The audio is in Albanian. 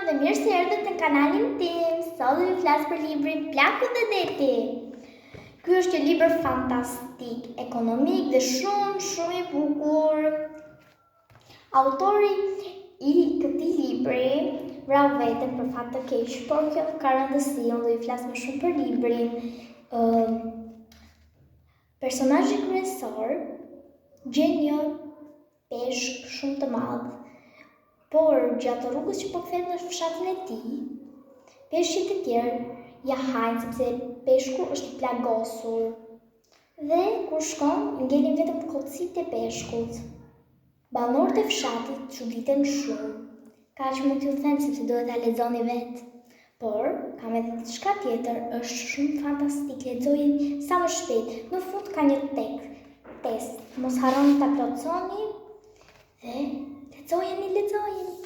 dhe mirë se erdhët në kanalin tim. Sot do ju flas për librin Plaku dhe Deti. Ky është një libër fantastik, ekonomik dhe shumë i bukur. Autori i këtij libri vrau veten për fat të keq, por kjo ka rëndësi, unë do ju flas më shumë për librin. Personazhi kryesor gjen një peshk shumë të madh, por gjatë rrugës që po kthehet në fshatin e tij, peshqit e tjerë ja hajnë sepse peshku është i plagosur. Dhe kur shkon, ngelin vetëm kocit e peshkut. Banorët e fshatit çuditen shumë. Kaq mund t'ju them sepse duhet ta lexoni vetë. Por kam edhe diçka tjetër, është shumë fantastik. Lexojeni sa më shpejt. Në fund ka një test. Mos harroni ta plotësoni dhe lexojeni.